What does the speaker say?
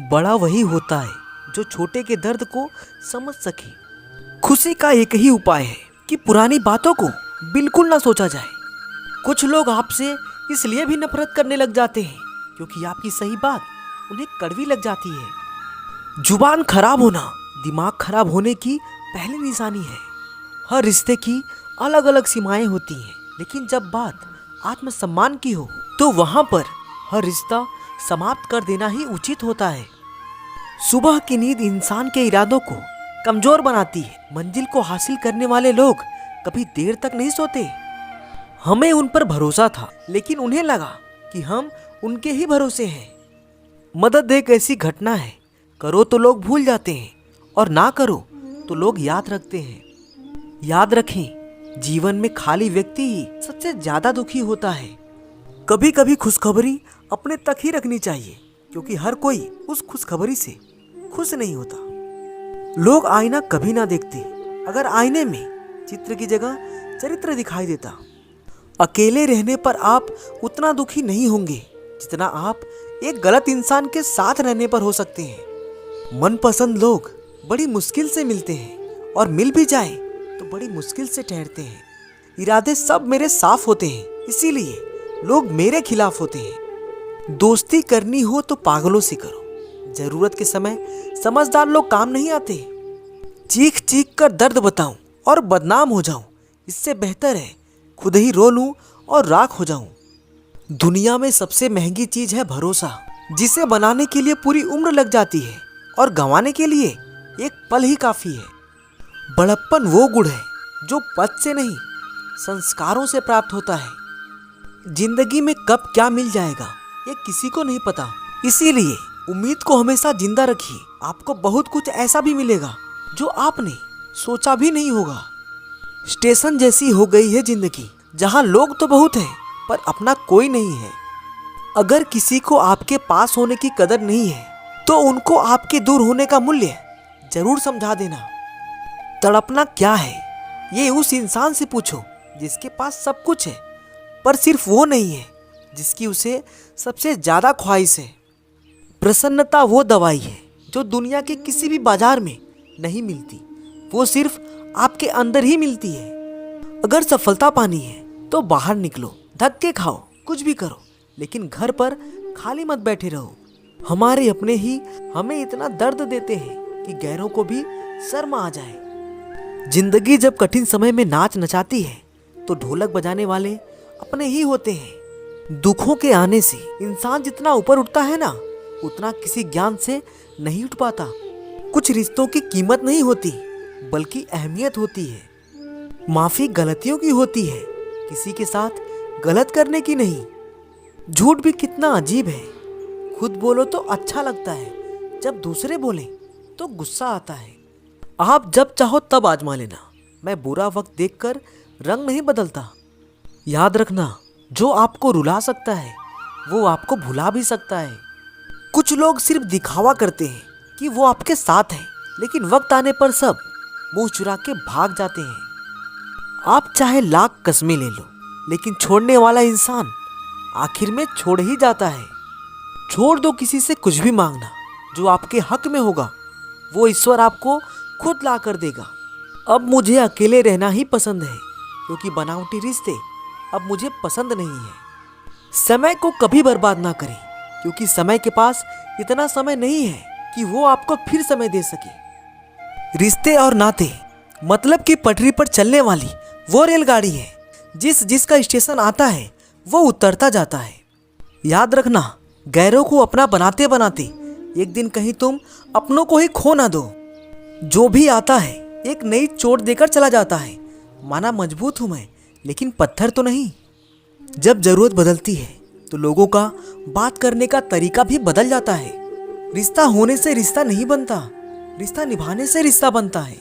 बड़ा वही होता है जो छोटे के दर्द को समझ सके। खुशी का एक ही उपाय है कि पुरानी बातों को बिल्कुल ना सोचा जाए। कुछ लोग आपसे इसलिए भी नफरत करने लग जाते हैं क्योंकि आपकी सही बात उन्हें कड़वी लग जाती है। जुबान खराब होना दिमाग खराब होने की पहली निशानी है। हर रिश्ते की अलग अलग सीमाएं होती हैं, लेकिन जब बात आत्मसम्मान की हो तो वहां पर हर रिश्ता समाप्त कर देना ही उचित होता है। सुबह की नींद इंसान के इरादों को कमजोर बनाती है। मंजिल को हासिल करने वाले लोग कभी देर तक नहीं सोते। हमें उन पर भरोसा था, लेकिन उन्हें लगा कि हम उनके ही भरोसे हैं। मदद एक ऐसी घटना है, करो तो लोग भूल जाते हैं और ना करो तो लोग याद रखते हैं। याद रखें, जीवन में खाली व्यक्ति ही सबसे ज्यादा दुखी होता है। कभी कभी खुशखबरी अपने तक ही रखनी चाहिए, क्योंकि हर कोई उस खुशखबरी से खुश नहीं होता। लोग आईना कभी ना देखते, अगर आईने में चित्र की जगह चरित्र दिखाई देता। अकेले रहने पर आप उतना दुखी नहीं होंगे जितना आप एक गलत इंसान के साथ रहने पर हो सकते हैं। मनपसंद लोग बड़ी मुश्किल से मिलते हैं और मिल भी जाए तो बड़ी मुश्किल से ठहरते हैं। इरादे सब मेरे साफ होते हैं, इसीलिए लोग मेरे खिलाफ होते हैं। दोस्ती करनी हो तो पागलों से करो, जरूरत के समय समझदार लोग काम नहीं आते। चीख चीख कर दर्द बताऊं और बदनाम हो जाऊं, इससे बेहतर है खुद ही रो लूं और राख हो जाऊं। दुनिया में सबसे महंगी चीज है भरोसा, जिसे बनाने के लिए पूरी उम्र लग जाती है और गंवाने के लिए एक पल ही काफी है। बड़प्पन वो गुण है जो पद से नहीं, संस्कारों से प्राप्त होता है। जिंदगी में कब क्या मिल जाएगा ये किसी को नहीं पता, इसीलिए उम्मीद को हमेशा जिंदा रखिए। आपको बहुत कुछ ऐसा भी मिलेगा जो आपने सोचा भी नहीं होगा। स्टेशन जैसी हो गई है जिंदगी, जहां लोग तो बहुत हैं पर अपना कोई नहीं है। अगर किसी को आपके पास होने की कदर नहीं है तो उनको आपके दूर होने का मूल्य जरूर समझा देना। तड़पना क्या है ये उस इंसान से पूछो जिसके पास सब कुछ है, पर सिर्फ वो नहीं है जिसकी उसे सबसे ज्यादा ख्वाहिश है। प्रसन्नता वो दवाई है जो दुनिया के किसी भी बाजार में नहीं मिलती, वो सिर्फ आपके अंदर ही मिलती है। अगर सफलता पानी है तो बाहर निकलो, धक्के खाओ, कुछ भी करो, लेकिन घर पर खाली मत बैठे रहो। हमारे अपने ही हमें इतना दर्द देते हैं कि गैरों को भी शर्म आ जाए। जिंदगी जब कठिन समय में नाच नचाती है तो ढोलक बजाने वाले अपने ही होते हैं। दुखों के आने से इंसान जितना ऊपर उठता है ना, उतना किसी ज्ञान से नहीं उठ पाता। कुछ रिश्तों की कीमत नहीं होती, बल्कि अहमियत होती है। माफी गलतियों की होती है, किसी के साथ गलत करने की नहीं। झूठ भी कितना अजीब है, खुद बोलो तो अच्छा लगता है, जब दूसरे बोले तो गुस्सा आता है। आप जब चाहो तब आजमा लेना, मैं बुरा वक्त देखकर रंग नहीं बदलता। याद रखना, जो आपको रुला सकता है वो आपको भुला भी सकता है। कुछ लोग सिर्फ दिखावा करते हैं कि वो आपके साथ हैं, लेकिन वक्त आने पर सब मुंह चुरा के भाग जाते हैं। आप चाहे लाख कस्में ले लो, लेकिन छोड़ने वाला इंसान आखिर में छोड़ ही जाता है। छोड़ दो किसी से कुछ भी मांगना, जो आपके हक में होगा वो ईश्वर आपको खुद ला कर देगा। अब मुझे अकेले रहना ही पसंद है, क्योंकि बनावटी रिश्ते अब मुझे पसंद नहीं है। समय को कभी बर्बाद ना करें, क्योंकि समय के पास इतना समय नहीं है कि वो आपको फिर समय दे सके। रिश्ते और नाते मतलब की पटरी पर चलने वाली वो रेलगाड़ी है, जिसका स्टेशन आता है वो उतरता जाता है। याद रखना, गैरों को अपना बनाते बनाते एक दिन कहीं तुम अपनों को ही खो ना दो। जो भी आता है एक नई चोट देकर चला जाता है। माना मजबूत हूं मैं, लेकिन पत्थर तो नहीं। जब जरूरत बदलती है तो लोगों का बात करने का तरीका भी बदल जाता है। रिश्ता होने से रिश्ता नहीं बनता, रिश्ता निभाने से रिश्ता बनता है।